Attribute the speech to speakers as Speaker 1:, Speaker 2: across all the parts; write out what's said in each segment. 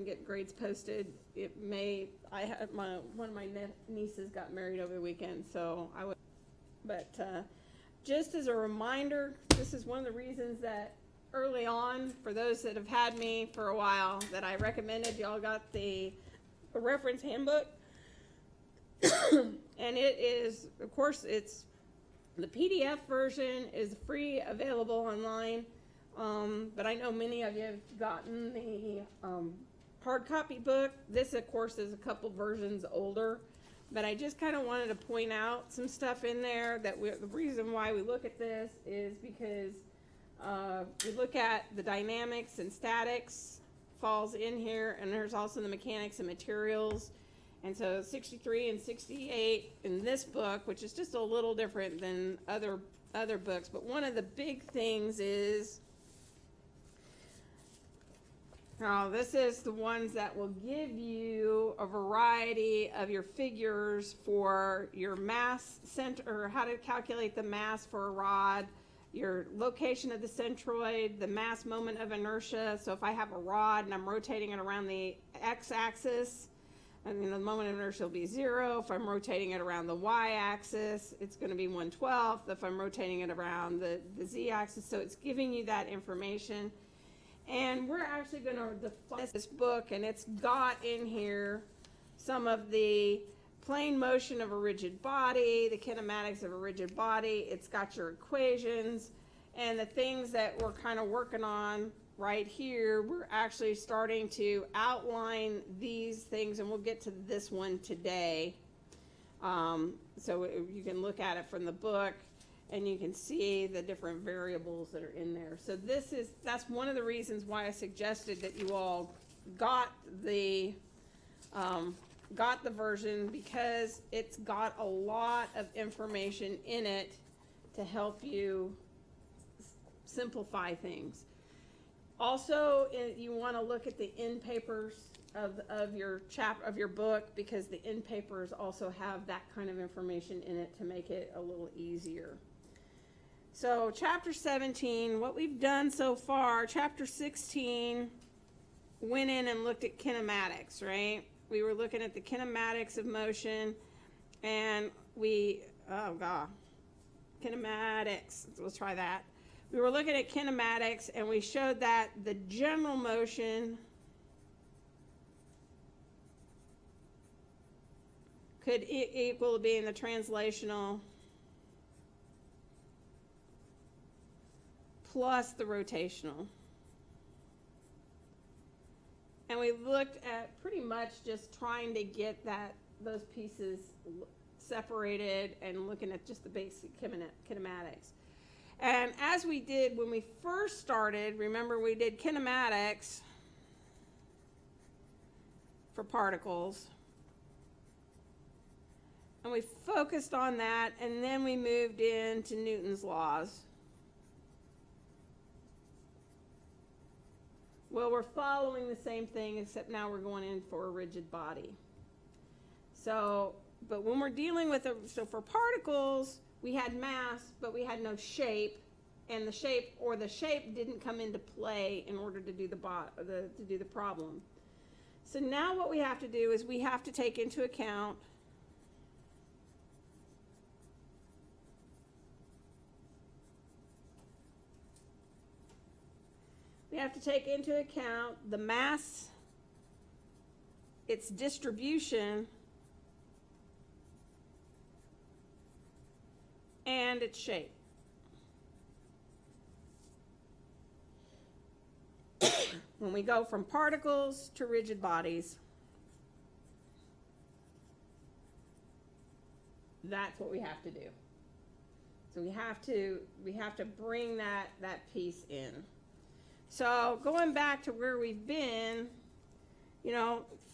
Speaker 1: and get grades posted. I had one of my nieces got married over the weekend, so I would, but just as a reminder, this is one of the reasons that early on, for those that have had me for a while, that I recommended y'all got the reference handbook. And it is, of course, it's the PDF version is free, available online. But I know many of you have gotten the hard copy book. This, of course, is a couple versions older. But I just kind of wanted to point out some stuff in there that the reason why we look at this is because we look at the dynamics and statics falls in here, and there's also the mechanics and materials. And so 63 and 68 in this book, which is just a little different than other books. But one of the big things is, now this is the ones that will give you a variety of your figures for your mass center, or how to calculate the mass for a rod, your location of the centroid, the mass moment of inertia. So if I have a rod and I'm rotating it around the x-axis, the moment of inertia will be 0. If I'm rotating it around the y-axis, it's going to be 1/12. If I'm rotating it around the z-axis, so it's giving you that information. And we're actually going to define this book, and it's got in here some of the plane motion of a rigid body, the kinematics of a rigid body. It's got your equations, and the things that we're kind of working on right here, we're actually starting to outline these things, and we'll get to this one today. So you can look at it from the book, and you can see the different variables that are in there. So that's one of the reasons why I suggested that you all got the version, because it's got a lot of information in it to help you simplify things. Also, you want to look at the end papers of your book, because the end papers also have that kind of information in it to make it a little easier. So chapter 17, what we've done so far, chapter 16 went in and looked at kinematics, right? We were looking at the kinematics of motion, and kinematics, let's try that. We were looking at kinematics, and we showed that the general motion could equal being the translational plus the rotational. And we looked at pretty much just trying to get those pieces separated and looking at just the basic kinematics. And as we did when we first started, remember we did kinematics for particles. And we focused on that, and then we moved into Newton's laws. Well, we're following the same thing, except now we're going in for a rigid body. So, but when we're dealing with so for particles, we had mass, but we had no shape, and the shape didn't come into play in order to do the problem. So now what we have to do is we have to take into account the mass, its distribution, and its shape. When we go from particles to rigid bodies, that's what we have to do. So we have to bring that piece in. So going back to where we've been,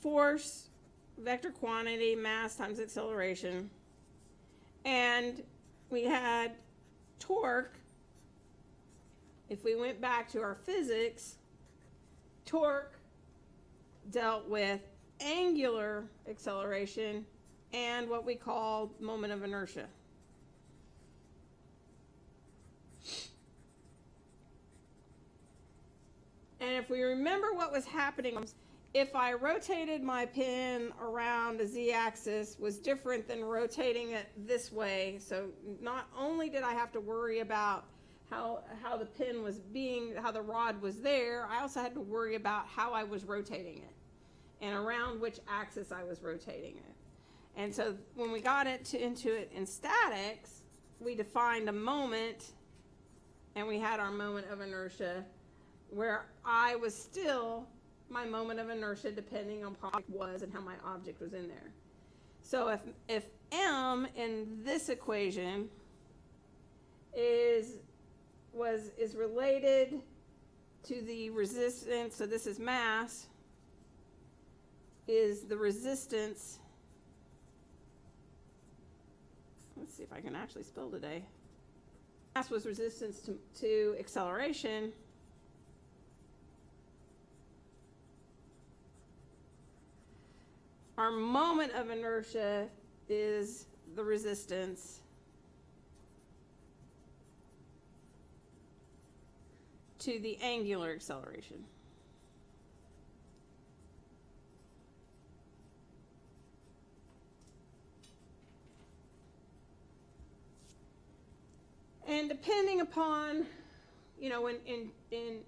Speaker 1: force, vector quantity, mass times acceleration, and we had torque. If we went back to our physics, torque dealt with angular acceleration and what we call moment of inertia. And if we remember what was happening if I rotated my pin around the z-axis was different than rotating it this way. So not only did I have to worry about how the pin was being, how the rod was there, I also had to worry about how I was rotating it and around which axis I was rotating it. And so when we got into it in statics, we defined a moment, and we had our moment of inertia where I was still my moment of inertia depending on how it was and how my object was in there. So if M in this equation is related to the resistance, so this is mass, is the resistance, let's see if I can actually spell today. Mass was resistance to acceleration. Our moment of inertia is the resistance to the angular acceleration. And depending upon, you know, in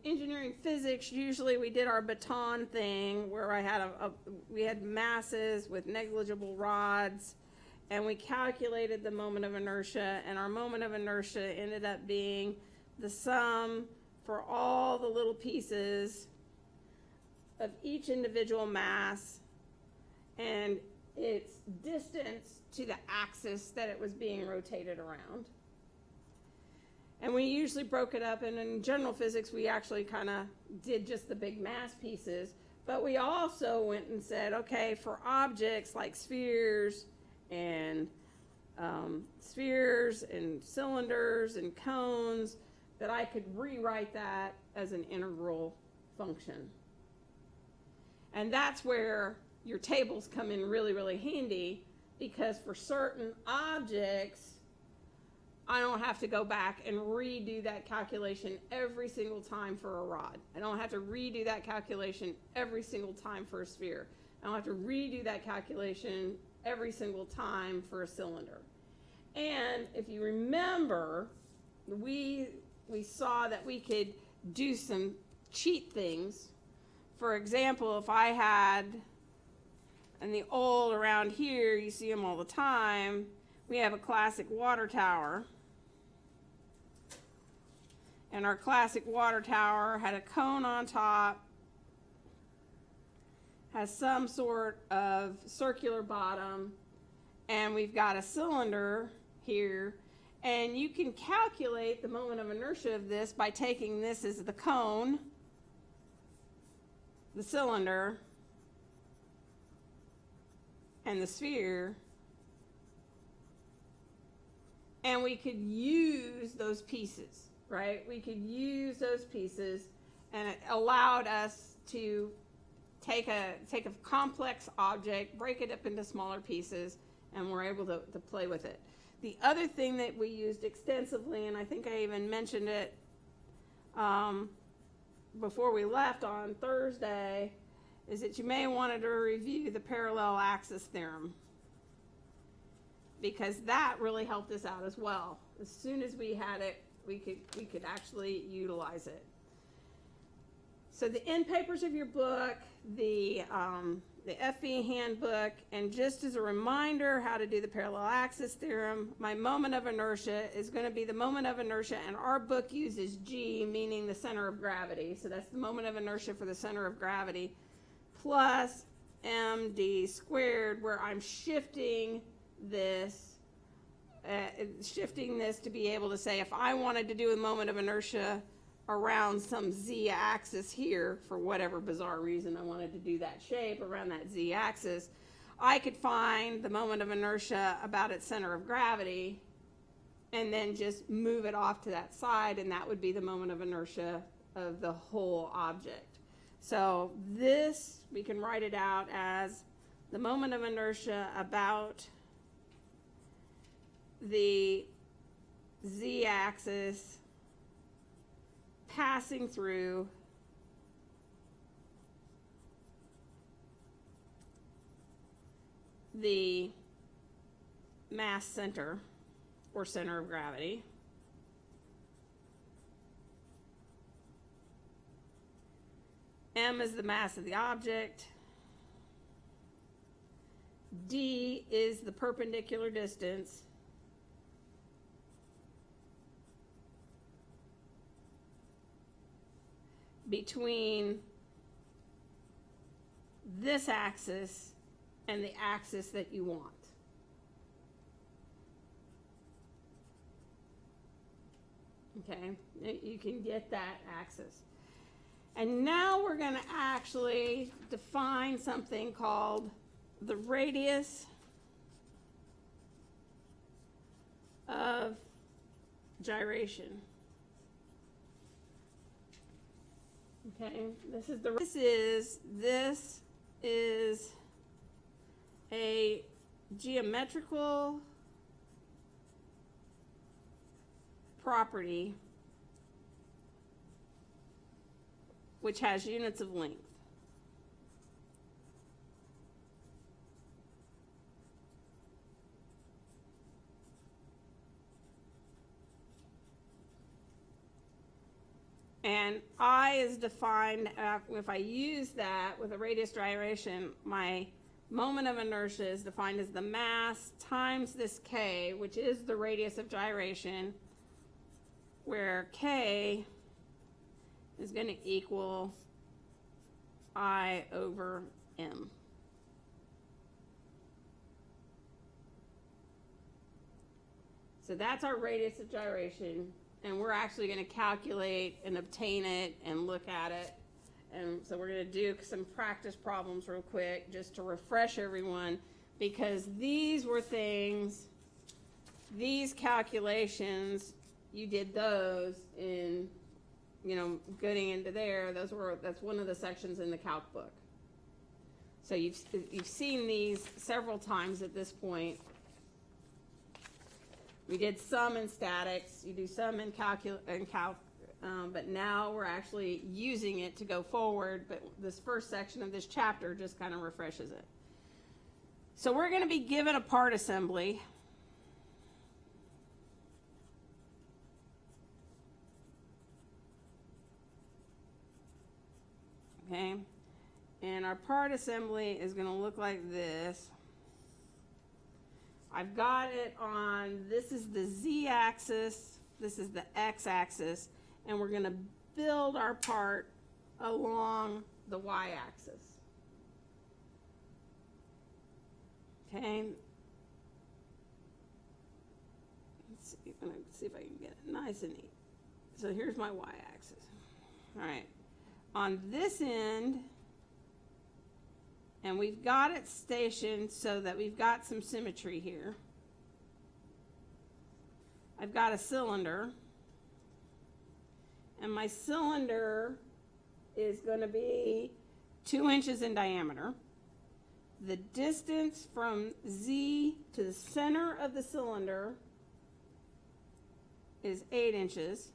Speaker 1: engineering physics, usually we did our baton thing where I had we had masses with negligible rods, and we calculated the moment of inertia, and our moment of inertia ended up being the sum for all the little pieces of each individual mass and its distance to the axis that it was being rotated around. And we usually broke it up, and in general physics, we actually kind of did just the big mass pieces. But we also went and said, okay, for objects like spheres and cylinders and cones, that I could rewrite that as an integral function. And that's where your tables come in really, really handy, because for certain objects, I don't have to go back and redo that calculation every single time for a rod. I don't have to redo that calculation every single time for a sphere. I don't have to redo that calculation every single time for a cylinder. And if you remember, we saw that we could do some cheat things. For example, if I had, in the old around here, you see them all the time, we have a classic water tower. And our classic water tower had a cone on top, has some sort of circular bottom, and we've got a cylinder here. And you can calculate the moment of inertia of this by taking this as the cone, the cylinder, and the sphere. And we could use those pieces, right? We could use those pieces, and it allowed us to take a complex object, break it up into smaller pieces, and we're able to play with it. The other thing that we used extensively, and I think I even mentioned it before we left on Thursday, is that you may want to review the parallel axis theorem, because that really helped us out as well. As soon as we had it, we could actually utilize it. So the end papers of your book, the FE handbook, and just as a reminder how to do the parallel axis theorem, my moment of inertia is going to be the moment of inertia, and our book uses G, meaning the center of gravity. So that's the moment of inertia for the center of gravity, plus md squared, where I'm shifting this to be able to say, if I wanted to do a moment of inertia around some z-axis here, for whatever bizarre reason I wanted to do that shape around that z-axis, I could find the moment of inertia about its center of gravity and then just move it off to that side, and that would be the moment of inertia of the whole object. So this, we can write it out as the moment of inertia about the z-axis passing through the mass center or center of gravity. M is the mass of the object. D is the perpendicular distance. Between this axis and the axis that you want. Okay, you can get that axis. And now we're going to actually define something called the radius of gyration. Okay, this is a geometrical property which has units of length. And I is defined, if I use that with a radius gyration, my moment of inertia is defined as the mass times this k, which is the radius of gyration, where k is going to equal I over m. So that's our radius of gyration, and we're actually going to calculate and obtain it and look at it. And so we're going to do some practice problems real quick just to refresh everyone, because these were things, these calculations, you did those in, you know, getting into there. That's one of the sections in the calc book. So you've seen these several times at this point. We did some in statics, you do some in calc, but now we're actually using it to go forward. But this first section of this chapter just kind of refreshes it. So we're going to be given a part assembly. Okay, and our part assembly is going to look like this. I've got it on, this is the z-axis, this is the x-axis, and we're going to build our part along the y-axis. Okay. Let's see, I'm going to see if I can get it nice and neat. So here's my y-axis. All right. On this end, and we've got it stationed so that we've got some symmetry here. I've got a cylinder, and my cylinder is going to be 2 inches in diameter. The distance from Z to the center of the cylinder is 8 inches.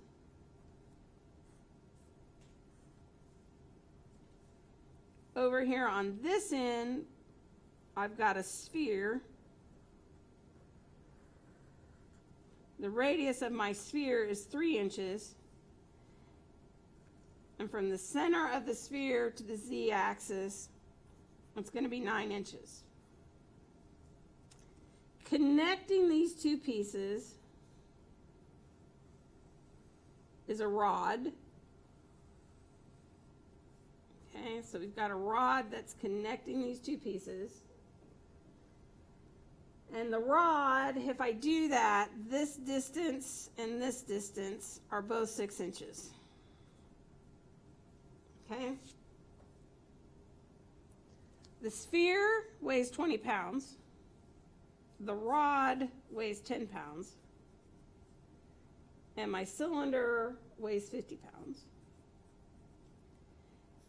Speaker 1: Over here on this end, I've got a sphere. The radius of my sphere is 3 inches. And from the center of the sphere to the z-axis, it's going to be 9 inches. Connecting these two pieces is a rod. Okay, so we've got a rod that's connecting these two pieces. And the rod, if I do that, this distance and this distance are both 6 inches. Okay? The sphere weighs 20 pounds. The rod weighs 10 pounds. And my cylinder weighs 50 pounds.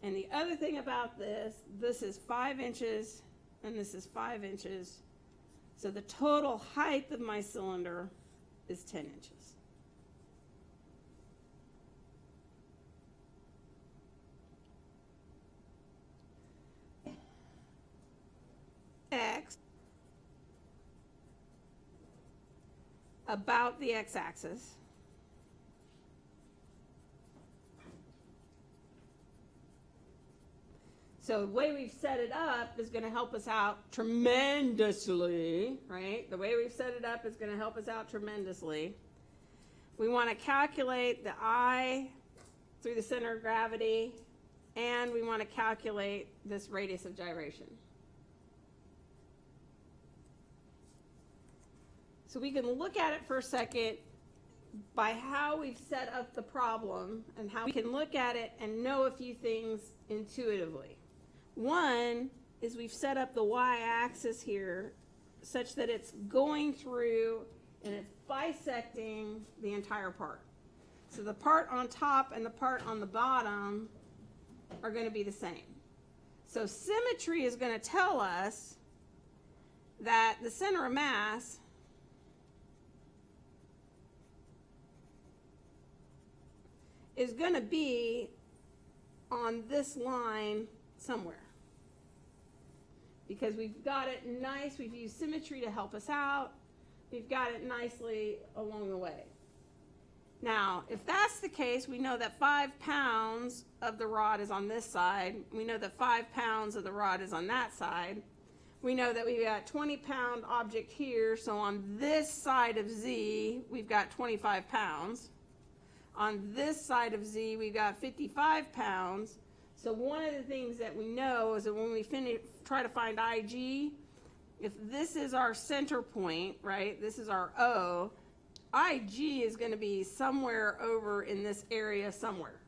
Speaker 1: And the other thing about this is 5 inches and this is 5 inches. So the total height of my cylinder is 10 inches. X about the x-axis. So the way we've set it up is going to help us out tremendously, right? The way we've set it up is going to help us out tremendously. We want to calculate the I through the center of gravity, and we want to calculate this radius of gyration. So we can look at it for a second by how we've set up the problem and how we can look at it and know a few things intuitively. One is we've set up the y-axis here such that it's going through and it's bisecting the entire part. So the part on top and the part on the bottom are going to be the same. So symmetry is going to tell us that the center of mass is going to be on this line somewhere. Because we've got it nice, we've used symmetry to help us out. We've got it nicely along the way. Now, if that's the case, we know that 5 pounds of the rod is on this side. We know that 5 pounds of the rod is on that side. We know that we've got 20-pound object here, so on this side of Z, we've got 25 pounds. On this side of Z, we've got 55 pounds. So one of the things that we know is that when we try to find IG, if this is our center point, right, this is our O, IG is going to be somewhere over in this area somewhere.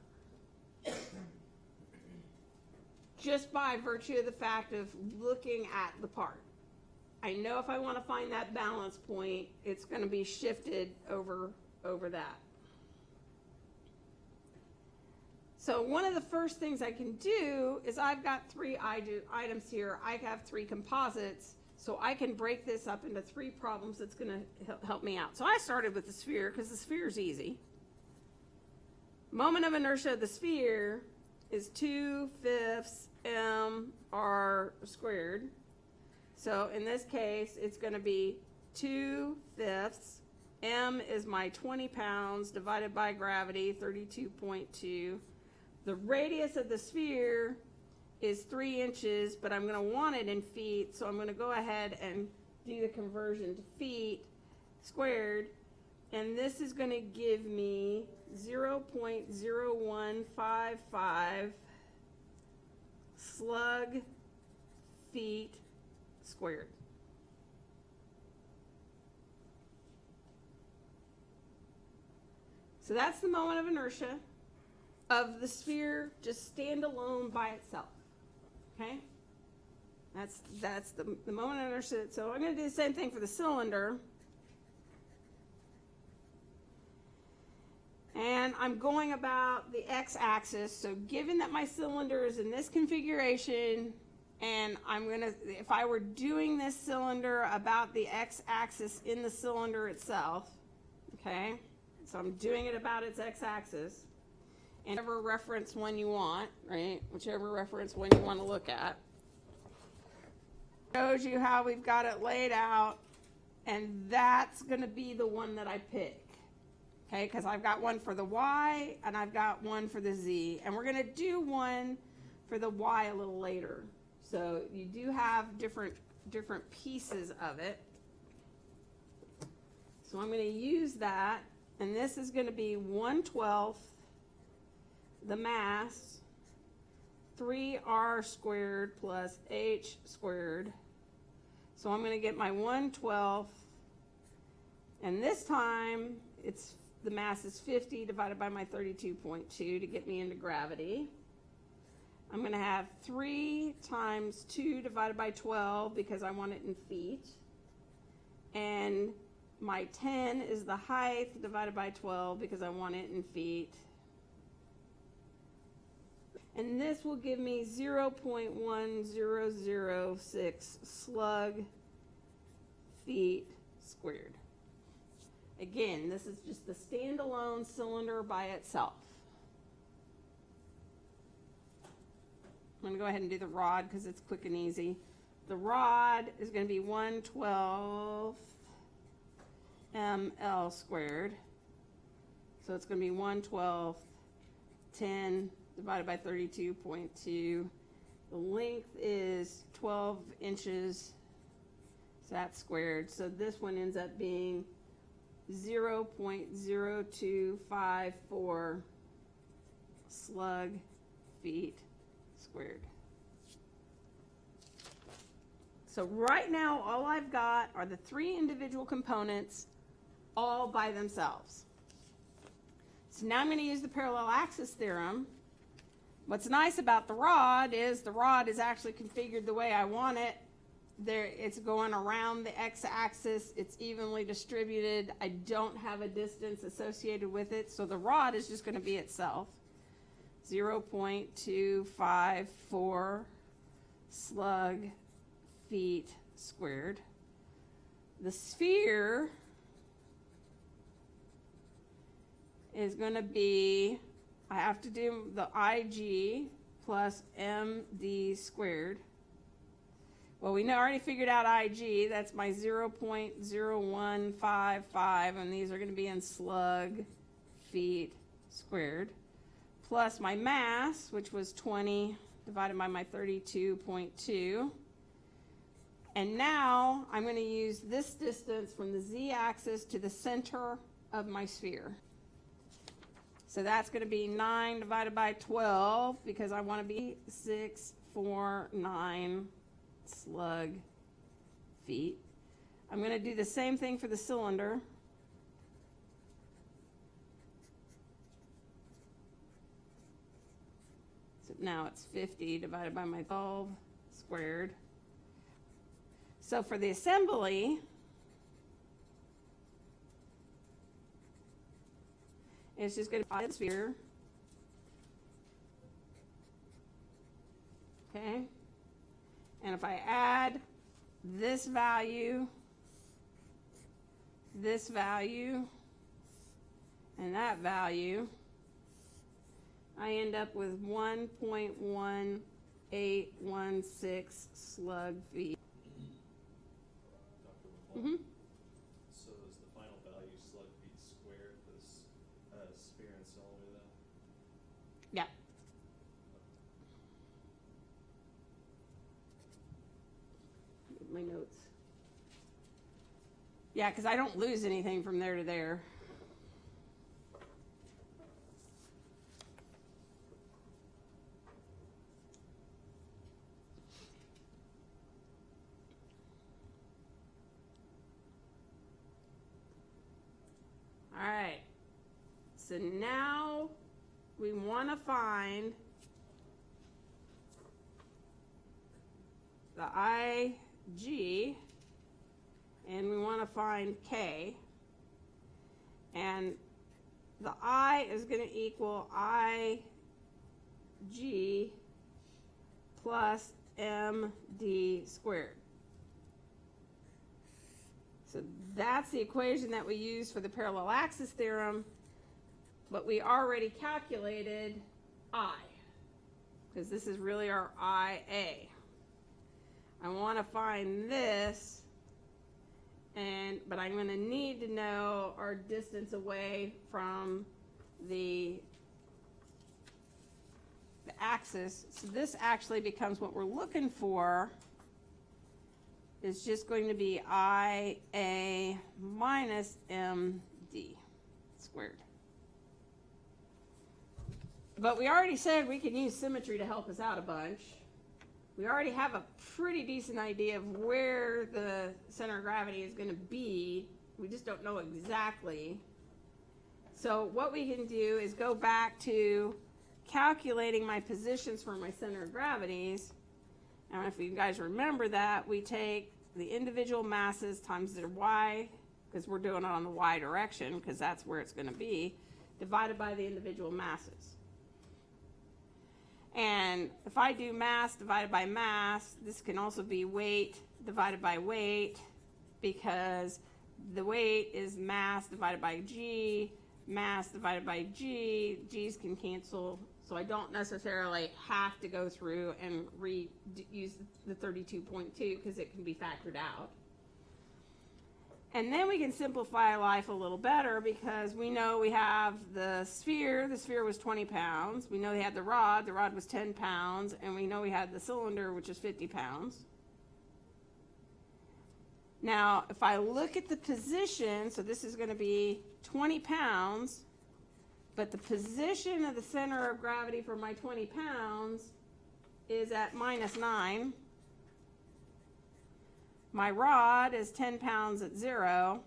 Speaker 1: Just by virtue of the fact of looking at the part. I know if I want to find that balance point, it's going to be shifted over that. So one of the first things I can do is I've got 3 items here. I have 3 composites, so I can break this up into 3 problems that's going to help me out. So I started with the sphere because the sphere is easy. Moment of inertia of the sphere is 2/5 mr squared. So in this case, it's going to be 2/5. M is my 20 pounds divided by gravity, 32.2. The radius of the sphere is 3 inches, but I'm going to want it in feet, so I'm going to go ahead and do the conversion to feet squared, and this is going to give me 0.0155 slug feet squared. So that's the moment of inertia of the sphere just standalone by itself. Okay? That's the moment of inertia. So I'm going to do the same thing for the cylinder. And I'm going about the x-axis. So given that my cylinder is in this configuration, and I'm going to, if I were doing this cylinder about the x-axis in the cylinder itself, okay? So I'm doing it about its x-axis. And whichever reference one you want, right? Whichever reference one you want to look at. Shows you how we've got it laid out, and that's going to be the one that I pick. Okay, because I've got one for the Y and I've got one for the Z. And we're going to do one for the Y a little later. So you do have different pieces of it. So I'm going to use that, and this is going to be 1/12 the mass 3r squared plus h squared. So I'm going to get my 1/12, and this time the mass is 50 divided by my 32.2 to get me into gravity. I'm going to have 3 times 2 divided by 12 because I want it in feet. And my 10 is the height divided by 12 because I want it in feet. And this will give me 0.1006 slug feet squared. Again, this is just the standalone cylinder by itself. I'm going to go ahead and do the rod because it's quick and easy. The rod is going to be 1/12 ml squared. So it's going to be 1/12 10 divided by 32.2. The length is 12 inches. So that's squared. So this one ends up being 0.0254 slug feet squared. So right now, all I've got are the 3 individual components all by themselves. So now I'm going to use the parallel axis theorem. What's nice about the rod is actually configured the way I want it. It's going around the x-axis. It's evenly distributed. I don't have a distance associated with it, so the rod is just going to be itself. 0.254 slug feet squared. The sphere is going to be, I have to do the IG plus MD squared. Well, we already figured out IG. That's my 0.0155, and these are going to be in slug feet squared. Plus my mass, which was 20 divided by my 32.2. And now I'm going to use this distance from the z-axis to the center of my sphere. So that's going to be 9 divided by 12, because I want to be 649 slug feet. I'm going to do the same thing for the cylinder. So now it's 50 divided by my 12 squared. So for the assembly, it's just going to be a sphere. Okay. And if I add this value, and that value, I end up with 1.1816 slug feet. Mm-hmm.
Speaker 2: So is the final value slug feet squared for this sphere and cylinder then?
Speaker 1: Yeah. My notes. Yeah, because I don't lose anything from there to there. All right. So now we want to find the IG, and we want to find K, and the I is going to equal IG plus MD squared. So that's the equation that we use for the parallel axis theorem, but we already calculated I, because this is really our IA. I want to find this, but I'm going to need to know our distance away from the axis. So this actually becomes what we're looking for. Is just going to be IA minus MD squared. But we already said we can use symmetry to help us out a bunch. We already have a pretty decent idea of where the center of gravity is going to be. We just don't know exactly. So what we can do is go back to calculating my positions for my center of gravities. And if you guys remember that, we take the individual masses times their y, because we're doing it on the y direction, because that's where it's going to be, divided by the individual masses. And if I do mass divided by mass, this can also be weight divided by weight, because the weight is mass divided by g, mass divided by g, g's can cancel. So I don't necessarily have to go through and use the 32.2 because it can be factored out. And then we can simplify life a little better because we know we have the sphere was 20 pounds. We know we had the rod was 10 pounds. And we know we had the cylinder, which is 50 pounds. Now, if I look at the position, so this is going to be 20 pounds, but the position of the center of gravity for my 20 pounds is at -9. My rod is 10 pounds at 0,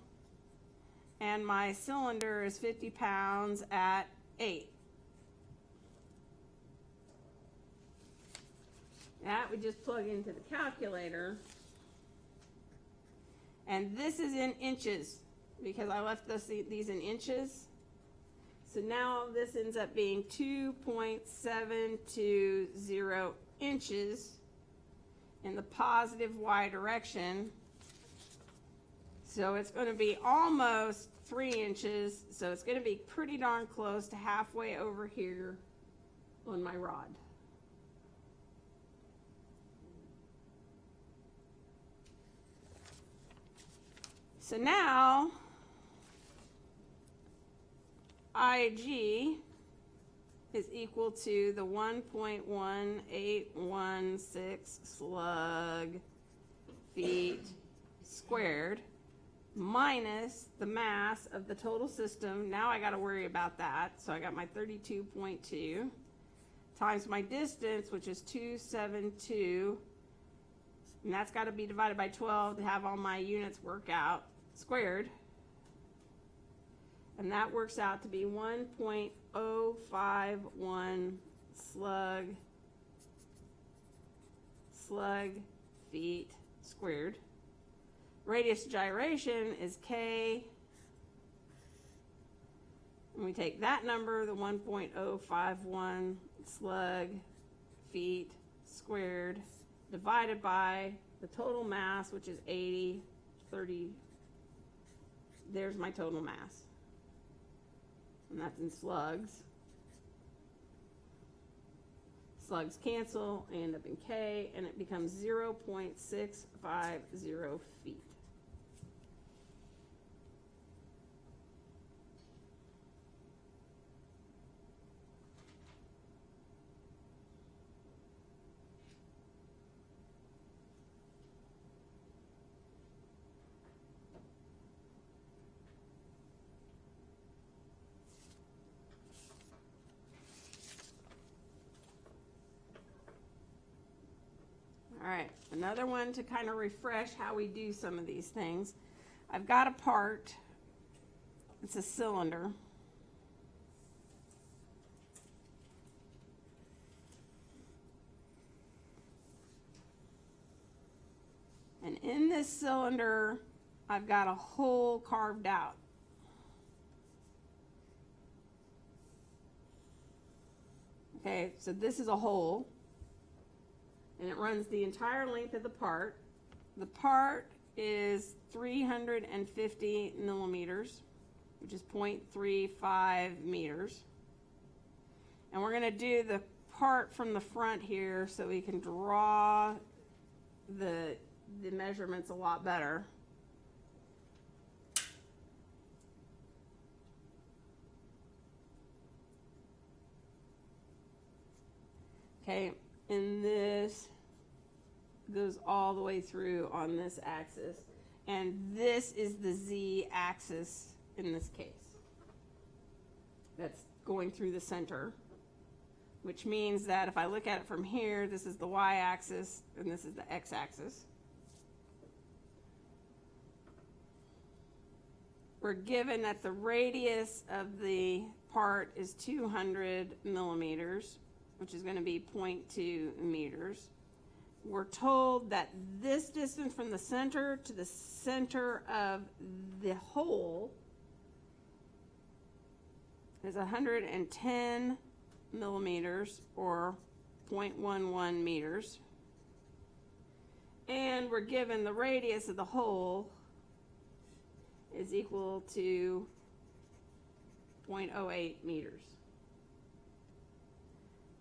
Speaker 1: and my cylinder is 50 pounds at 8. That we just plug into the calculator. And this is in inches, because I left these in inches. So now this ends up being 2.720 inches in the positive y direction. So it's going to be almost 3 inches. So it's going to be pretty darn close to halfway over here on my rod. So now IG is equal to the 1.1816 slug feet squared minus the mass of the total system. Now I got to worry about that. So I got my 32.2 times my distance, which is 272, and that's got to be divided by 12 to have all my units work out, squared. And that works out to be 1.051 slug feet squared. Radius of gyration is K. And we take that number, the 1.051 slug feet squared, divided by the total mass, which is 80, 30. There's my total mass. And that's in slugs. Slugs cancel, I end up in K, and it becomes 0.650 feet. All right, another one to kind of refresh how we do some of these things. I've got a part, it's a cylinder. And in this cylinder, I've got a hole carved out. Okay, so this is a hole. And it runs the entire length of the part. The part is 350 millimeters, which is 0.35 meters. And we're going to do the part from the front here so we can draw the measurements a lot better. Okay. And this goes all the way through on this axis. And this is the Z axis in this case. That's going through the center, which means that if I look at it from here, this is the Y axis and this is the X axis. We're given that the radius of the part is 200 millimeters, which is going to be 0.2 meters. We're told that this distance from the center to the center of the hole is 110 millimeters, or 0.11 meters. And we're given the radius of the hole is equal to 0.08 meters.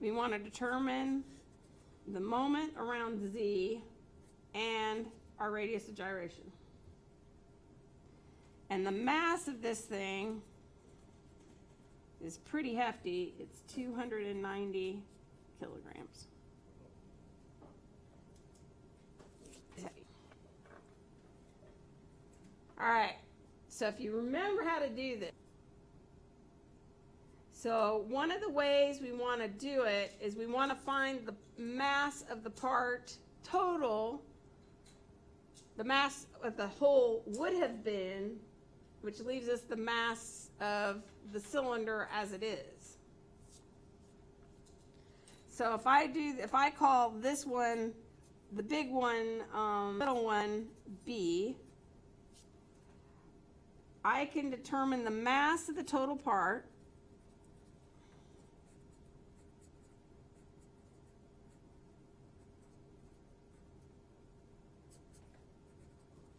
Speaker 1: We want to determine the moment around Z and our radius of gyration. And the mass of this thing is pretty hefty. It's 290 kilograms. All right, so if you remember how to do this, so one of the ways we want to do it is we want to find the mass of the part total, the mass of the whole would have been, which leaves us the mass of the cylinder as it is. So if I call this one, the big one, middle one, B, I can determine the mass of the total part.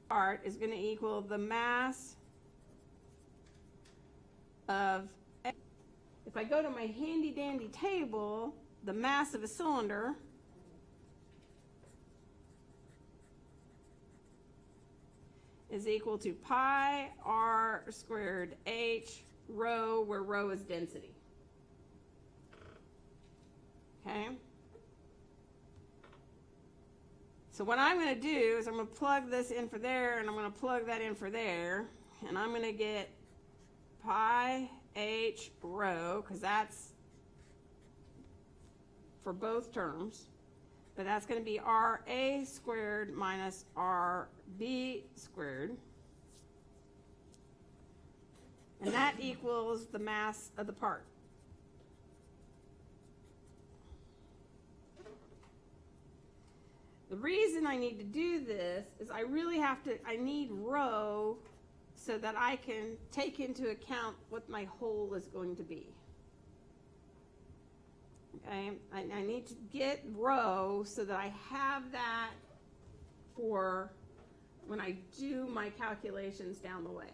Speaker 1: Part is going to equal the mass of, if I go to my handy dandy table, the mass of a cylinder is equal to pi r squared h rho, where rho is density. Okay? So what I'm going to do is I'm going to plug this in for there, and I'm going to plug that in for there, and I'm going to get pi h rho, because that's for both terms, but that's going to be RA squared minus RB squared. And that equals the mass of the part. The reason I need to do this is I need rho so that I can take into account what my hole is going to be. Okay, I need to get rho so that I have that for when I do my calculations down the way.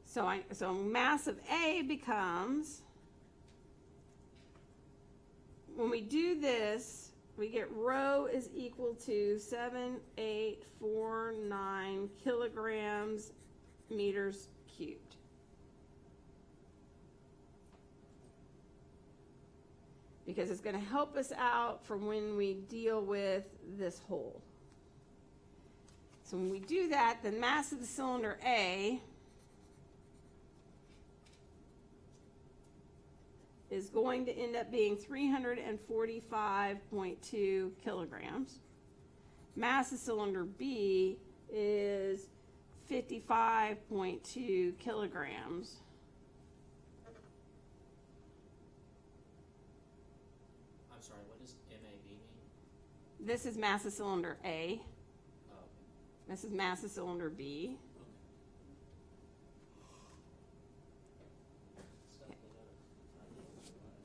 Speaker 1: So mass of A becomes, when we do this, we get rho is equal to 7849 kilograms meters cubed. Because it's going to help us out for when we deal with this hole. So when we do that, the mass of the cylinder A is going to end up being 345.2 kilograms. Mass of cylinder B is 55.2 kilograms.
Speaker 2: I'm sorry, what does MAB mean?
Speaker 1: This is mass of cylinder A.
Speaker 2: Oh, okay.
Speaker 1: This is mass of cylinder B.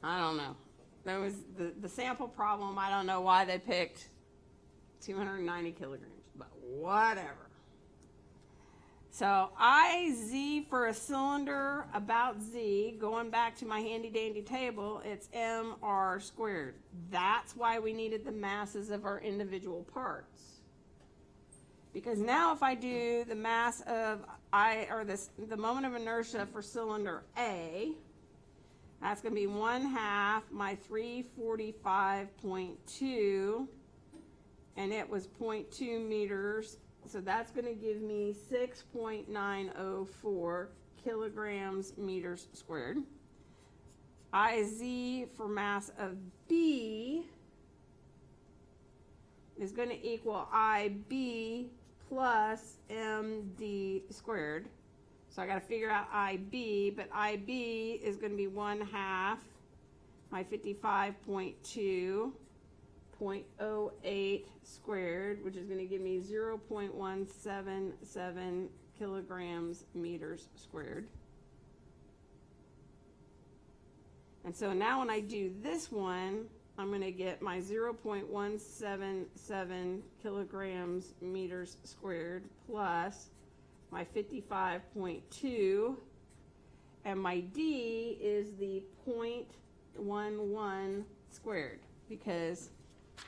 Speaker 1: I don't know. That was the sample problem. I don't know why they picked 290 kilograms, but whatever. So IZ for a cylinder about Z, going back to my handy dandy table, it's MR squared. That's why we needed the masses of our individual parts. Because now if I do the mass of the moment of inertia for cylinder A, that's going to be 1/2 my 345.2, and it was 0.2 meters, so that's going to give me 6.904 kilograms meters squared. IZ for mass of B is going to equal IB plus MD squared. So I got to figure out IB, but IB is going to be 1/2 my 55.2, 0.08 squared, which is going to give me 0.177 kilograms meters squared. And so now when I do this one, I'm going to get my 0.177 kilograms meters squared plus my 55.2, and my D is the 0.11 squared, because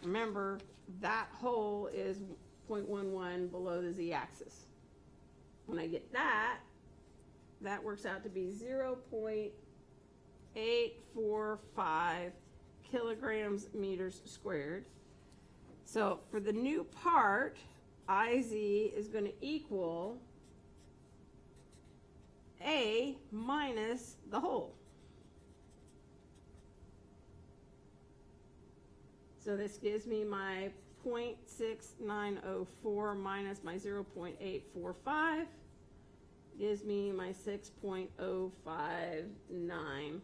Speaker 1: remember that hole is 0.11 below the z-axis. When I get that, that works out to be 0.845 kilograms meters squared. So for the new part, IZ is going to equal A minus the whole. So this gives me my 0.6904 minus my 0.845, gives me my 6.059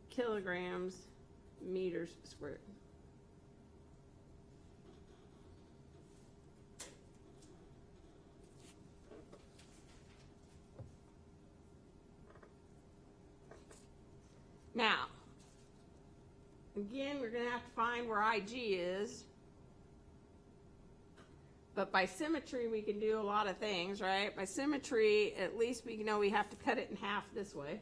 Speaker 1: kilograms meters squared. Now, again, we're going to have to find where IG is. But by symmetry, we can do a lot of things, right? By symmetry, at least we know we have to cut it in half this way.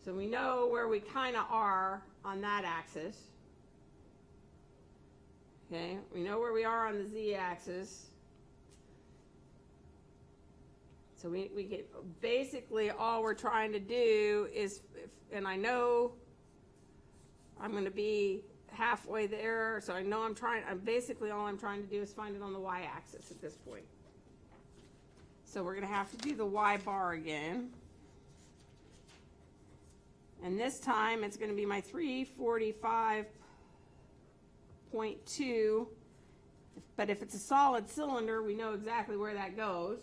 Speaker 1: So we know where we kind of are on that axis. Okay, we know where we are on the z-axis. So we get, basically all we're trying to do is, and I know I'm going to be halfway there, so I know basically all I'm trying to do is find it on the y-axis at this point. So we're going to have to do the y bar again. And this time it's going to be my 345.2, but if it's a solid cylinder, we know exactly where that goes.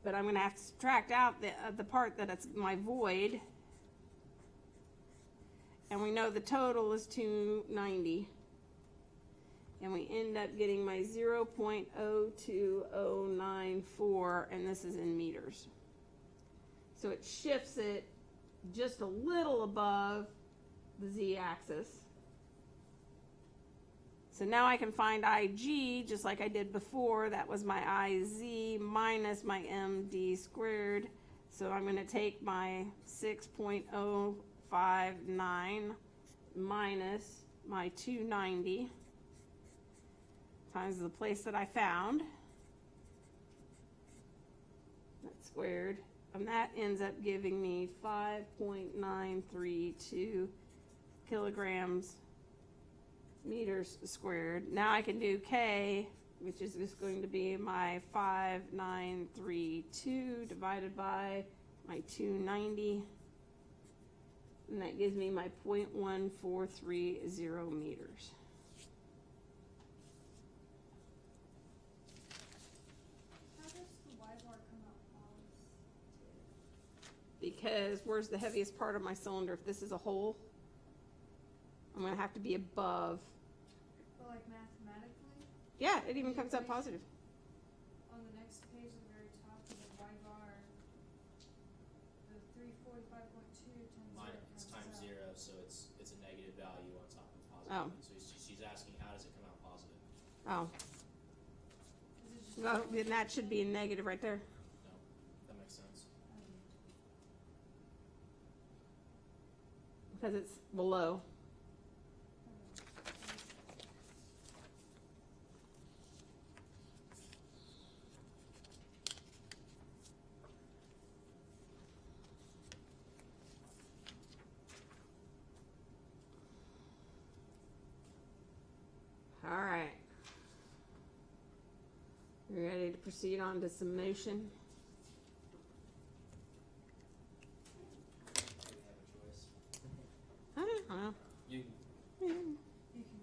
Speaker 1: But I'm going to have to subtract out the part that it's my void. And we know the total is 290. And we end up getting my 0.02094, and this is in meters. So it shifts it just a little above the z-axis. So now I can find IG just like I did before. That was my IZ minus my MD squared. So I'm going to take my 6.059 minus my 290 times the place that I found. That's squared. And that ends up giving me 5.932 kilograms meters squared. Now I can do K, which is just going to be my 5,932 divided by my 290. And that gives me my 0.1430 meters.
Speaker 3: How does the Y bar come out positive?
Speaker 1: Because where's the heaviest part of my cylinder? If this is a hole, I'm going to have to be above.
Speaker 3: But like mathematically,
Speaker 1: Yeah, it even comes up positive.
Speaker 3: on the next page at the very top of the Y bar, the 345.2 times
Speaker 4: It's times
Speaker 3: zero.
Speaker 4: zero, so it's a negative value on top of
Speaker 1: Oh.
Speaker 4: positive. So she's asking, how does it come out positive?
Speaker 1: Oh,
Speaker 3: Is it just
Speaker 1: well, then that should be a negative right there.
Speaker 4: No, that makes sense.
Speaker 1: Because it's below. All right. You ready to proceed on to summation?
Speaker 4: Do we have a choice?
Speaker 1: I don't know.
Speaker 4: You
Speaker 3: You can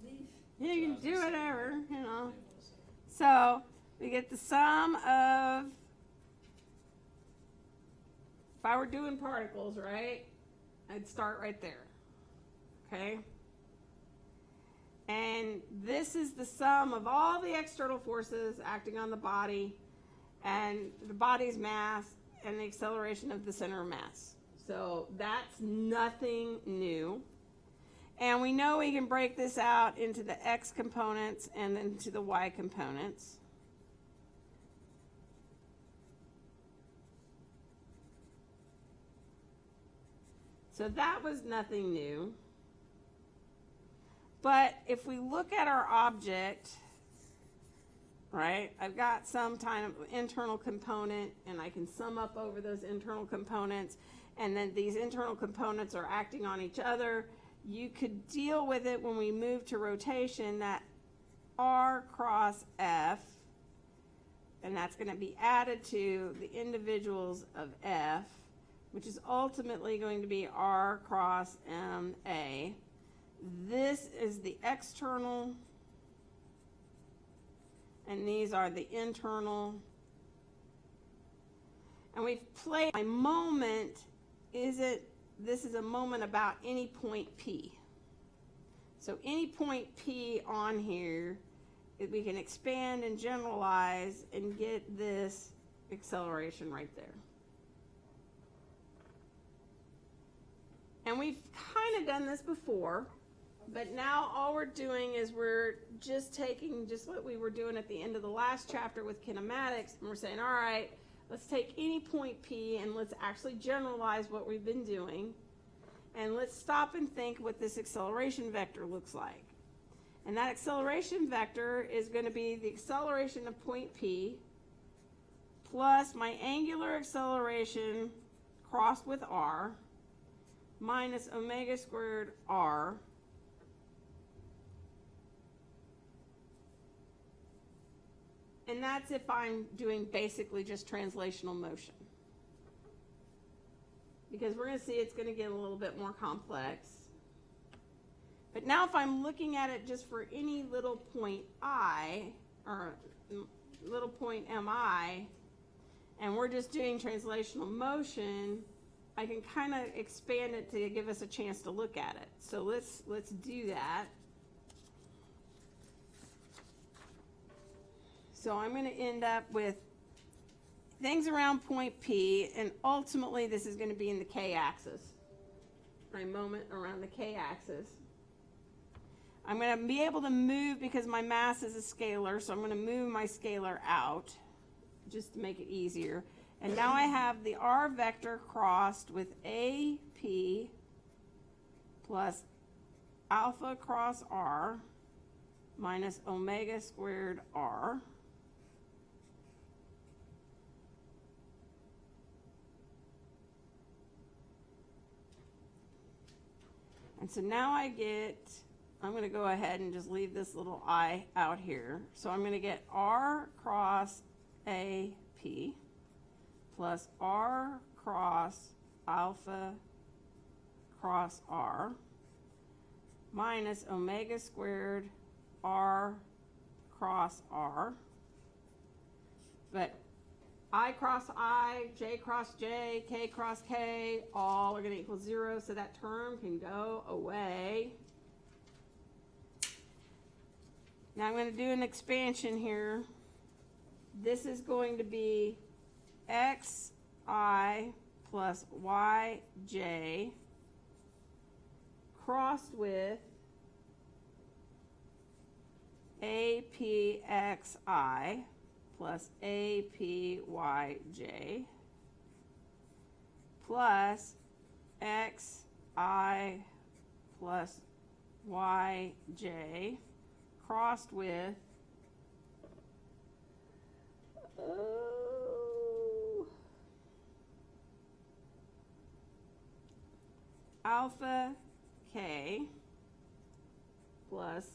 Speaker 3: leave.
Speaker 1: You can do whatever, you know.
Speaker 4: can say.
Speaker 1: So we get the sum of, if I were doing particles, right, I'd start right there, okay? And this is the sum of all the external forces acting on the body and the body's mass and the acceleration of the center of mass. So that's nothing new. And we know we can break this out into the x components and into the y components. So that was nothing new. But if we look at our object, right, I've got some kind of internal component, and I can sum up over those internal components, and then these internal components are acting on each other. You could deal with it when we move to rotation, that R cross F, and that's going to be added to the individuals of F, which is ultimately going to be R cross MA. This is the external, and these are the internal. And we've played my moment. This is a moment about any point P. So any point P on here, we can expand and generalize and get this acceleration right there. And we've kind of done this before, but now all we're doing is we're just taking just what we were doing at the end of the last chapter with kinematics, and we're saying, all right, let's take any point P and let's actually generalize what we've been doing, and let's stop and think what this acceleration vector looks like. And that acceleration vector is going to be the acceleration of point P plus my angular acceleration crossed with R minus omega squared R and that's if I'm doing basically just translational motion. Because we're going to see it's going to get a little bit more complex. But now if I'm looking at it just for any little point I, or little point mi, and we're just doing translational motion, I can kind of expand it to give us a chance to look at it. So let's do that. So I'm going to end up with things around point P, and ultimately this is going to be in the k-axis. My moment around the k-axis. I'm going to be able to move, because my mass is a scalar, so I'm going to move my scalar out just to make it easier. And now I have the R vector crossed with AP plus alpha cross R minus omega squared R. And so now I get, I'm going to go ahead and just leave this little I out here. So I'm going to get R cross AP plus R cross alpha cross R minus omega squared R cross R. But I cross I, J cross J, K cross K, all are going to equal 0, so that term can go away. Now I'm going to do an expansion here. This is going to be xi plus yj crossed with apxi plus apyj plus xi plus yj crossed with alpha k plus,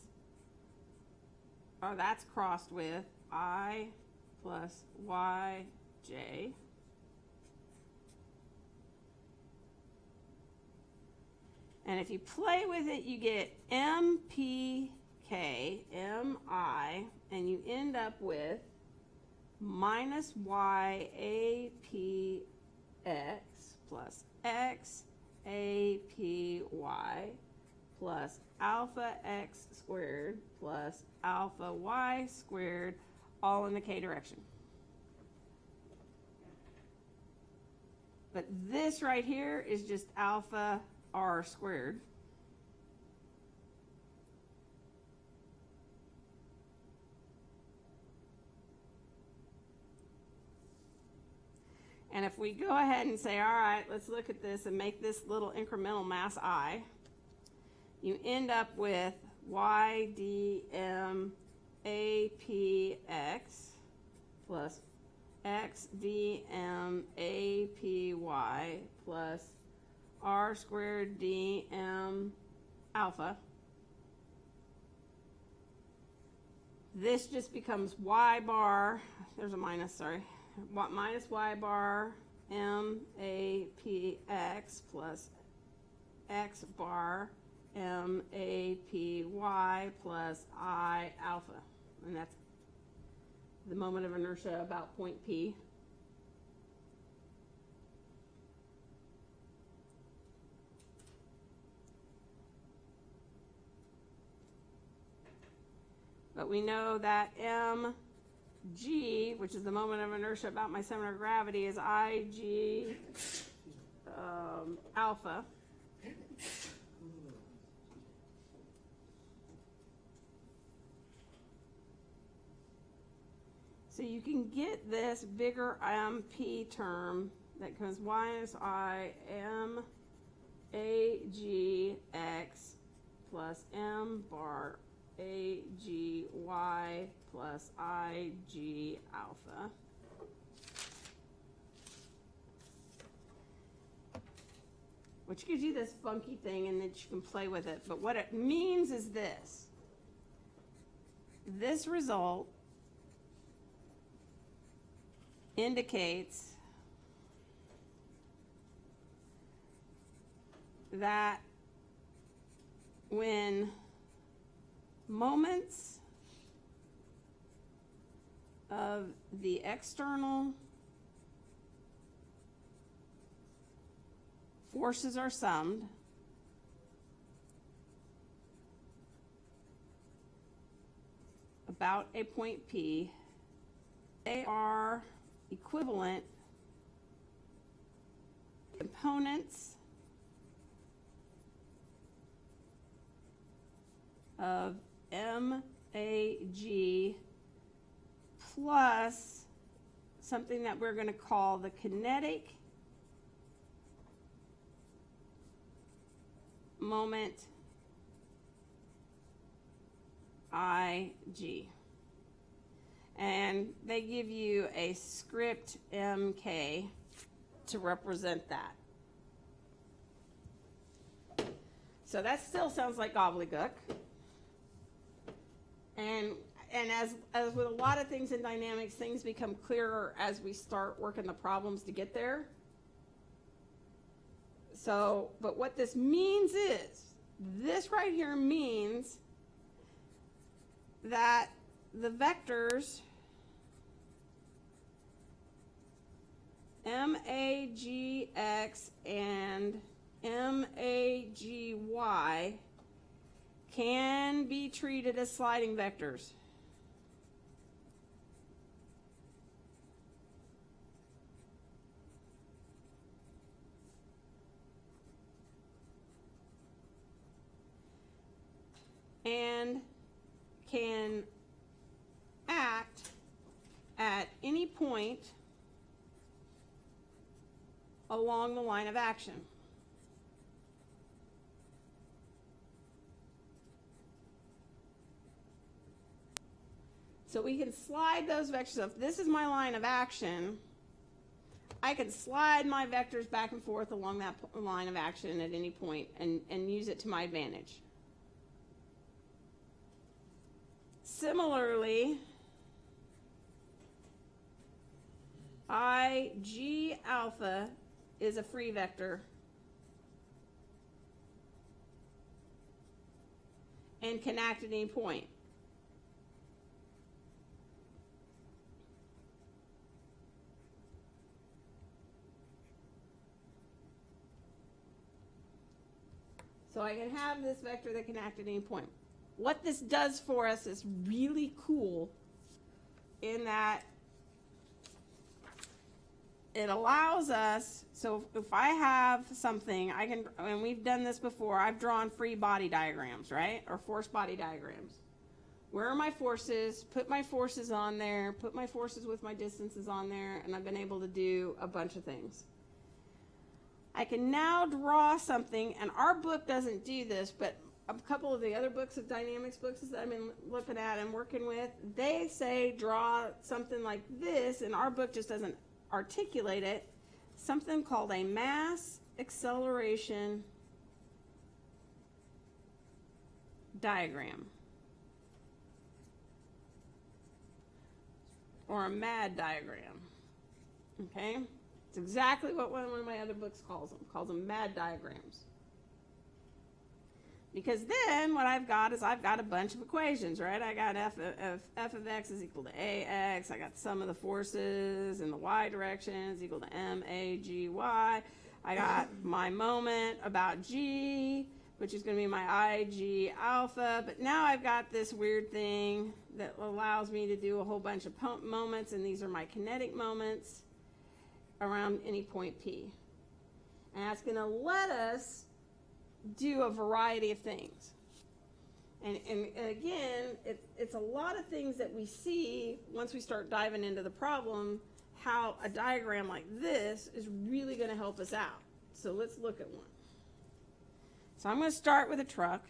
Speaker 1: that's crossed with I plus yj and if you play with it you get mpk mi and you end up with minus yapx plus xapy plus alpha x squared plus alpha y squared, all in the k direction. But this right here is just alpha r squared. And if we go ahead and say, all right, let's look at this and make this little incremental mass I, you end up with y dm apx plus x dm apy plus r squared dm alpha. This just becomes y bar, there's a minus, sorry, minus y bar m a p x plus x bar m a p y plus I alpha. And that's the moment of inertia about point P. But we know that mg, which is the moment of inertia about my center of gravity, is Ig alpha. So you can get this bigger mp term that comes minus I m a g x plus m bar a g y plus I g alpha. Which gives you this funky thing and that you can play with it. But what it means is this. This result indicates that when moments of the external forces are summed, about a point P, they are equivalent components of MAG plus something that we're going to call the kinetic moment IG. And they give you a script MK to represent that. So that still sounds like gobbledygook. And as with a lot of things in dynamics, things become clearer as we start working the problems to get there. So, but what this means is, this right here means that the vectors MAGX and MAGY can be treated as sliding vectors. And can act at any point along the line of action. So we can slide those vectors. So if this is my line of action, I can slide my vectors back and forth along that line of action at any point and use it to my advantage. Similarly, IG alpha is a free vector and can act at any point. So I can have this vector that can act at any point. What this does for us is really cool in that it allows us, so if I have something, I can, and we've done this before, I've drawn free body diagrams, right? Or force body diagrams. Where are my forces? Put my forces on there, put my forces with my distances on there, and I've been able to do a bunch of things. I can now draw something, and our book doesn't do this, but a couple of the other books of dynamics books that I've been looking at and working with, they say draw something like this, and our book just doesn't articulate it, something called a mass acceleration diagram. Or a MAD diagram. Okay? It's exactly what one of my other books calls them MAD diagrams. Because then what I've got is I've got a bunch of equations, right? I got f of x is equal to ax. I got the sum of the forces in the y direction is equal to magy. I got my moment about g, which is going to be my ig alpha. But now I've got this weird thing that allows me to do a whole bunch of moments, and these are my kinetic moments around any point P. And that's going to let us do a variety of things. And again, it's a lot of things that we see once we start diving into the problem, how a diagram like this is really going to help us out. So let's look at one. So I'm going to start with a truck.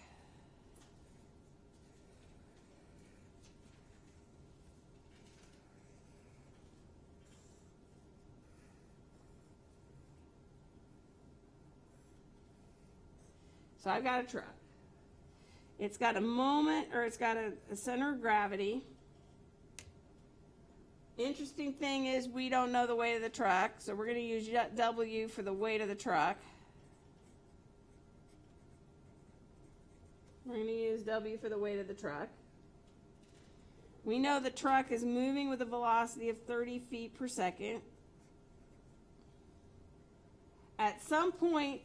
Speaker 1: So I've got a truck. It's got a moment, or it's got a center of gravity. Interesting thing is we don't know the weight of the truck, so we're going to use W for the weight of the truck. We're going to use W for the weight of the truck. We know the truck is moving with a velocity of 30 feet per second. At some point,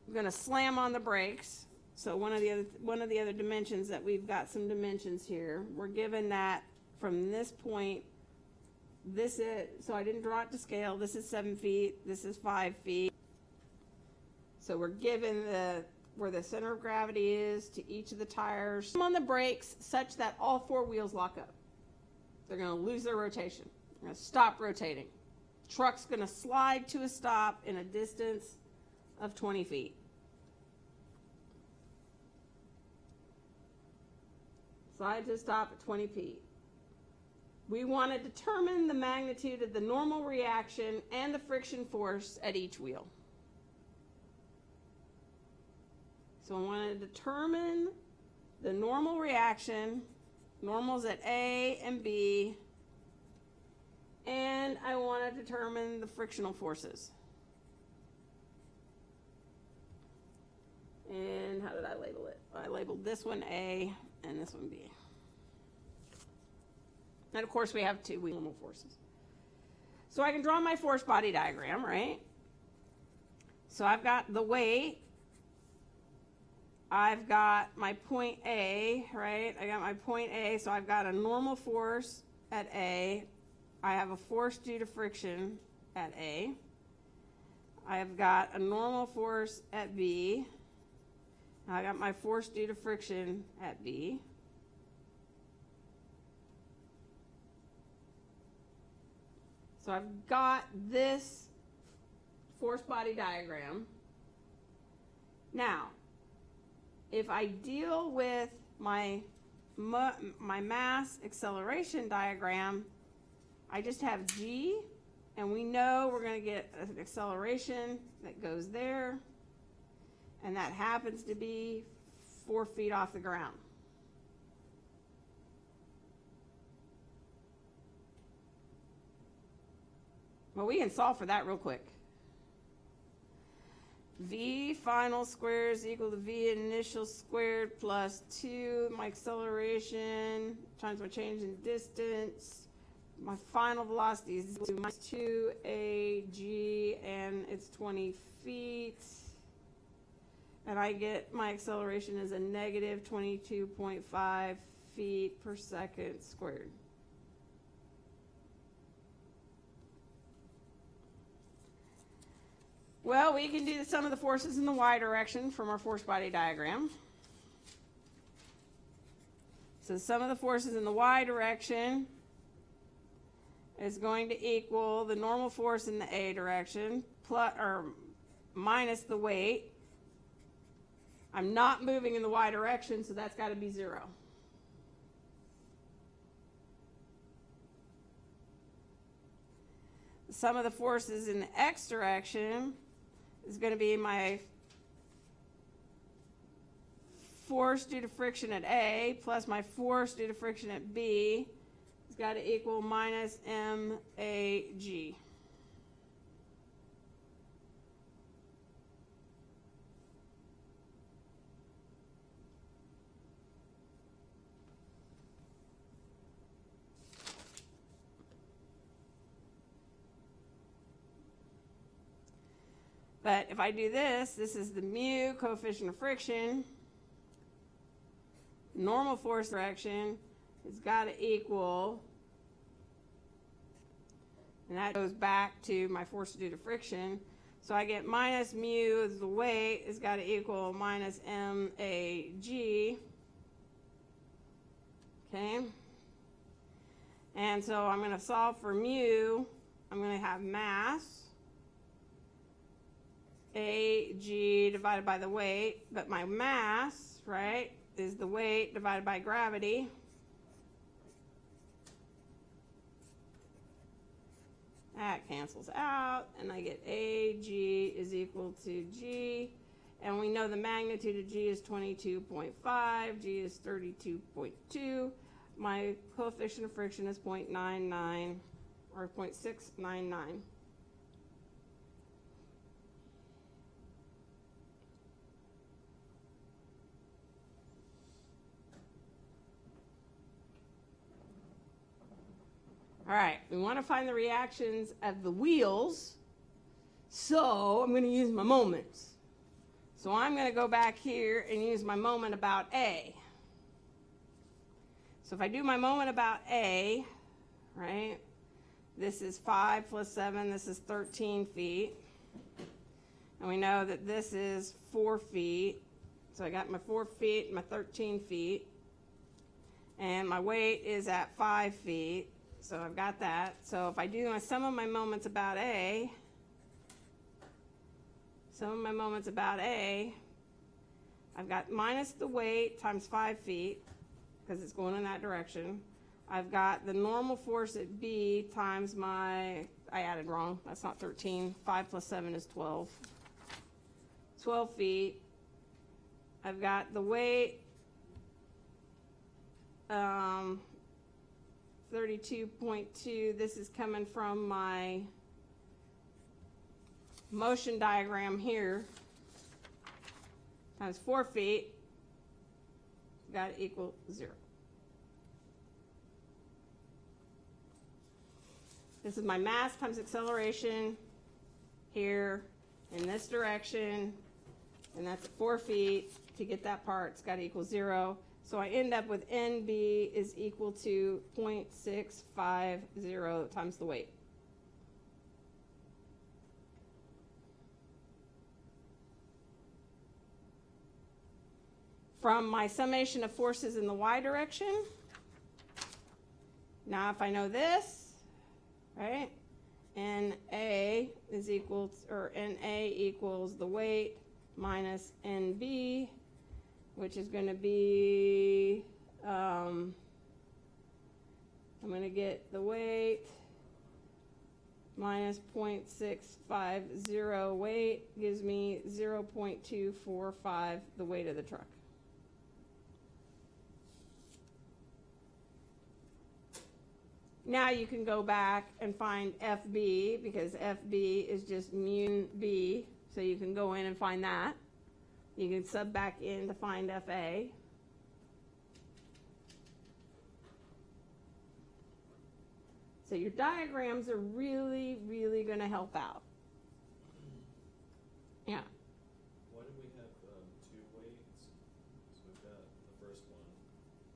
Speaker 1: we're going to slam on the brakes. So one of the other dimensions that we've got some dimensions here. We're given that from this point, this is, so I didn't draw it to scale. This is 7 feet. This is 5 feet. So we're given where the center of gravity is to each of the tires. On the brakes such that all 4 wheels lock up. They're going to lose their rotation. They're going to stop rotating. Truck's going to slide to a stop in a distance of 20 feet. Slide to stop at 20 feet. We want to determine the magnitude of the normal reaction and the friction force at each wheel. So I want to determine the normal reaction, normals at A and B, and I want to determine the frictional forces. And how did I label it? I labeled this one A and this one B. And of course we have 2 normal forces. So I can draw my force body diagram, right? So I've got the weight. I've got my point A, right? I got my point A, so I've got a normal force at A. I have a force due to friction at A. I've got a normal force at B. I got my force due to friction at B. So I've got this force body diagram. Now, if I deal with my mass acceleration diagram, I just have G, and we know we're going to get an acceleration that goes there, and that happens to be 4 feet off the ground. Well, we can solve for that real quick. V final squared is equal to V initial squared plus 2, my acceleration times my change in distance. My final velocity is minus 2ag, and it's 20 feet. And I get my acceleration is a negative 22.5 feet per second squared. Well, we can do the sum of the forces in the y direction from our force body diagram. So the sum of the forces in the y direction is going to equal the normal force in the a direction plus or minus the weight. I'm not moving in the y direction, so that's got to be 0. The sum of the forces in the x direction is going to be my force due to friction at A plus my force due to friction at B. It's got to equal minus MAG. But if I do this, this is the mu coefficient of friction. Normal force direction has got to equal, and that goes back to my force due to friction. So I get minus mu as the weight has got to equal minus MAG. Okay? And so I'm going to solve for mu. I'm going to have mass AG divided by the weight, but my mass, right, is the weight divided by gravity. That cancels out, and I get AG is equal to G, and we know the magnitude of G is 22.5, G is 32.2, my coefficient of friction is 0.99, or 0.699. All right, we want to find the reactions of the wheels, so I'm going to use my moments. So I'm going to go back here and use my moment about A. So if I do my moment about A, right, this is 5 plus 7, this is 13 feet. And we know that this is 4 feet. So I got my 4 feet and my 13 feet. And my weight is at 5 feet. So I've got that. So if I do my sum of my moments about A, I've got minus the weight times 5 feet, because it's going in that direction. I've got the normal force at B times my, I added wrong, that's not 13. 5 plus 7 is 12. 12 feet. I've got the weight, 32.2. This is coming from my motion diagram here. Times 4 feet. Got to equal 0. This is my mass times acceleration here in this direction, and that's at 4 feet. To get that part, it's got to equal 0. So I end up with NB is equal to 0.650 times the weight. From my summation of forces in the y direction, now if I know this, right, NA is equal to, or NA equals the weight minus NB, which is going to be, I'm going to get the weight minus 0.650 weight gives me 0.245 the weight of the truck. Now you can go back and find FB, because FB is just mu B, so you can go in and find that. You can sub back in to find FA. So your diagrams are really, really going to help out. Yeah.
Speaker 2: Why do we have two weights? So we've got the first one,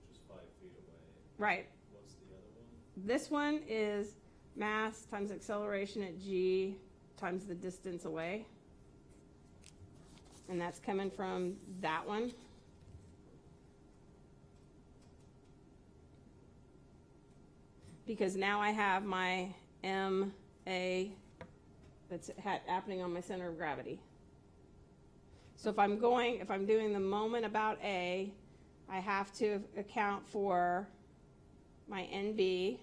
Speaker 2: which is 5 feet away.
Speaker 1: Right.
Speaker 2: What's the other one?
Speaker 1: This one is mass times acceleration at G times the distance away. And that's coming from that one. Because now I have my MA that's happening on my center of gravity. So if I'm doing the moment about A, I have to account for my NB.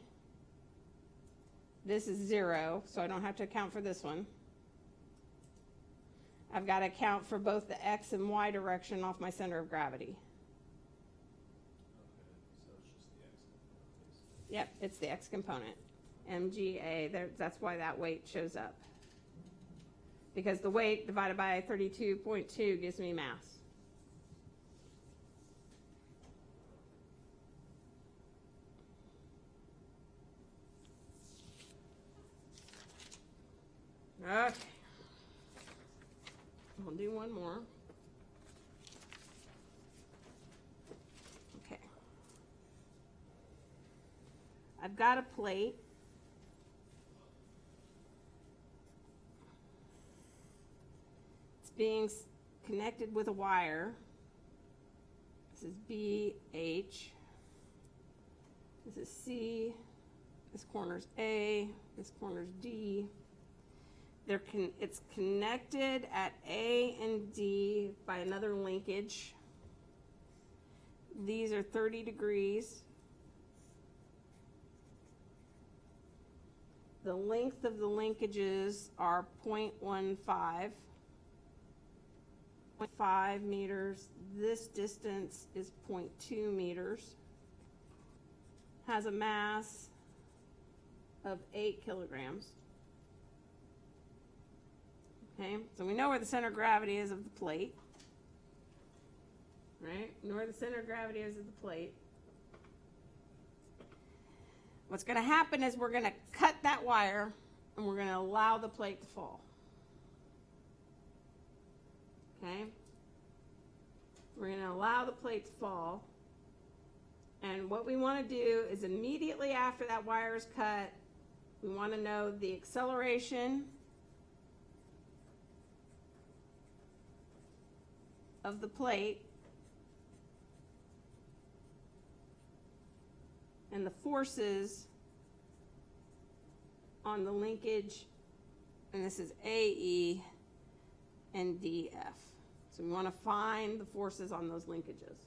Speaker 1: This is 0, so I don't have to account for this one. I've got to account for both the X and Y direction off my center of gravity.
Speaker 2: Okay, so it's just the X component, basically.
Speaker 1: Yep, it's the X component. MGA, that's why that weight shows up. Because the weight divided by 32.2 gives me mass. Okay. We'll do one more. Okay. I've got a plate. It's being connected with a wire. This is BH. This is C. This corner's A. This corner's D. It's connected at A and D by another linkage. These are 30 degrees. The length of the linkages are 0.15. 0.5 meters. This distance is 0.2 meters. Has a mass of 8 kilograms. Okay, so we know where the center of gravity is of the plate. Right? We know where the center of gravity is of the plate. What's going to happen is we're going to cut that wire and we're going to allow the plate to fall. Okay? We're going to allow the plate to fall. And what we want to do is immediately after that wire is cut, we want to know the acceleration of the plate and the forces on the linkage, and this is AE and DF. So we want to find the forces on those linkages.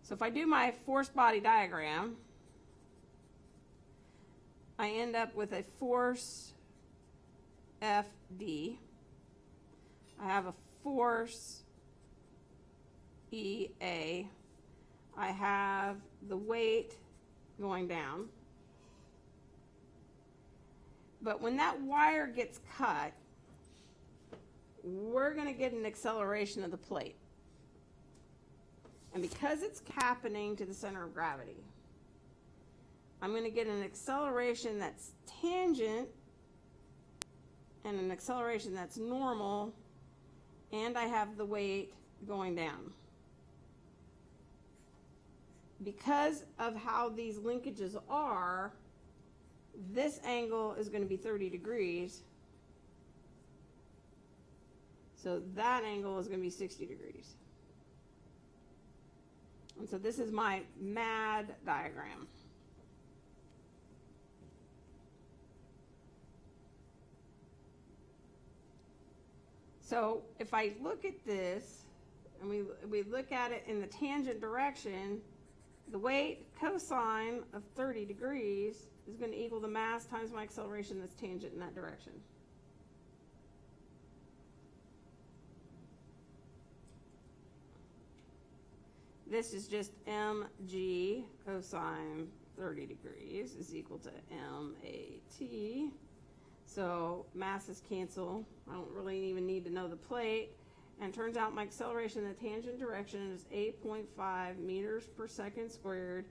Speaker 1: So if I do my force body diagram, I end up with a force FD. I have a force EA. I have the weight going down. But when that wire gets cut, we're going to get an acceleration of the plate. And because it's happening to the center of gravity, I'm going to get an acceleration that's tangent and an acceleration that's normal, and I have the weight going down. Because of how these linkages are, this angle is going to be 30 degrees. So that angle is going to be 60 degrees. And so this is my MAD diagram. So if I look at this, and we look at it in the tangent direction, the weight cosine of 30 degrees is going to equal the mass times my acceleration that's tangent in that direction. This is just mg cosine 30 degrees is equal to MAT. So masses cancel. I don't really even need to know the plate. And it turns out my acceleration in the tangent direction is 8.5 meters per second squared,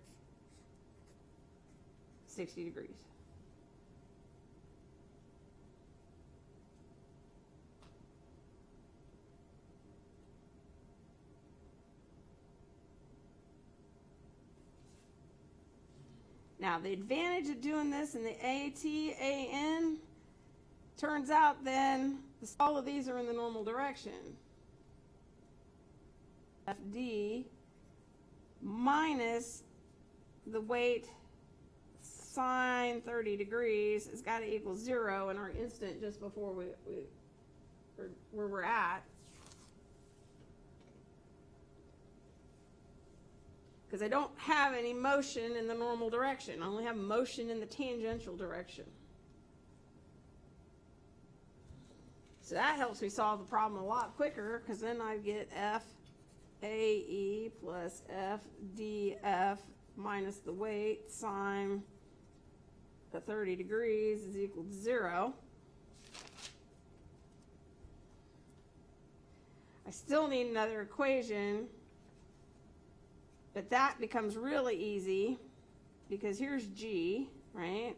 Speaker 1: 60 degrees. Now, the advantage of doing this in the AT-AN, turns out then all of these are in the normal direction. FD minus the weight sine 30 degrees has got to equal 0 in our instant just before or where we're at. Because I don't have any motion in the normal direction. I only have motion in the tangential direction. So that helps me solve the problem a lot quicker, because then I get FAE plus FDF minus the weight sine the 30 degrees is equal to 0. I still need another equation, but that becomes really easy because here's G, right?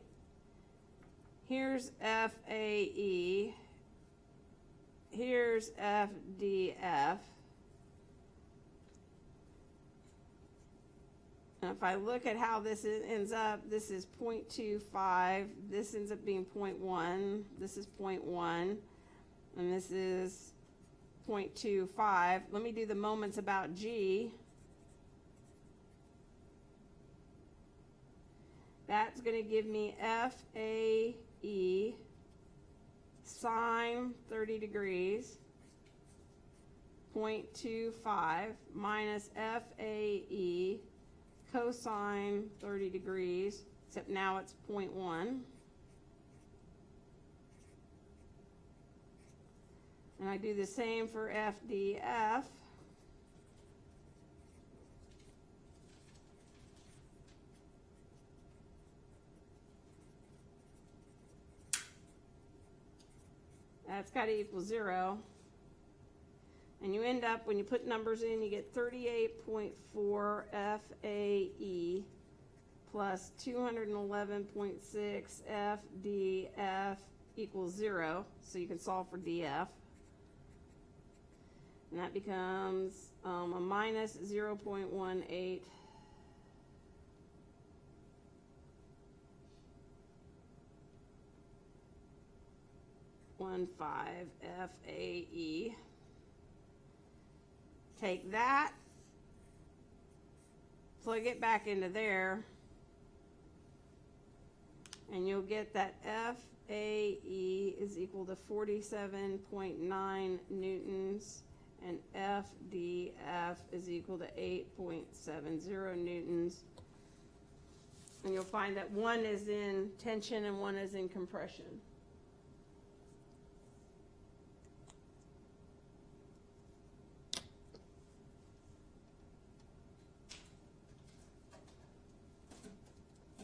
Speaker 1: Here's FAE. Here's FDF. And if I look at how this ends up, this is 0.25. This ends up being 0.1. This is 0.1. And this is 0.25. Let me do the moments about G. That's going to give me FAE sine 30 degrees, 0.25, minus FAE cosine 30 degrees, except now it's 0.1. And I do the same for FDF. That's got to equal 0. And you end up, when you put numbers in, you get 38.4 FAE plus 211.6 FDF equals 0. So you can solve for DF. And that becomes a minus 0.18. FAE. Take that, plug it back into there, and you'll get that FAE is equal to 47.9 newtons, and FDF is equal to 8.70 newtons. And you'll find that one is in tension and one is in compression.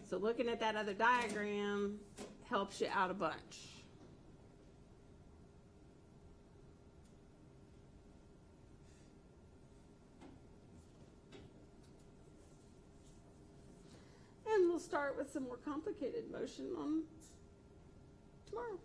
Speaker 1: So looking at that other diagram helps you out a bunch. And we'll start with some more complicated motion on tomorrow.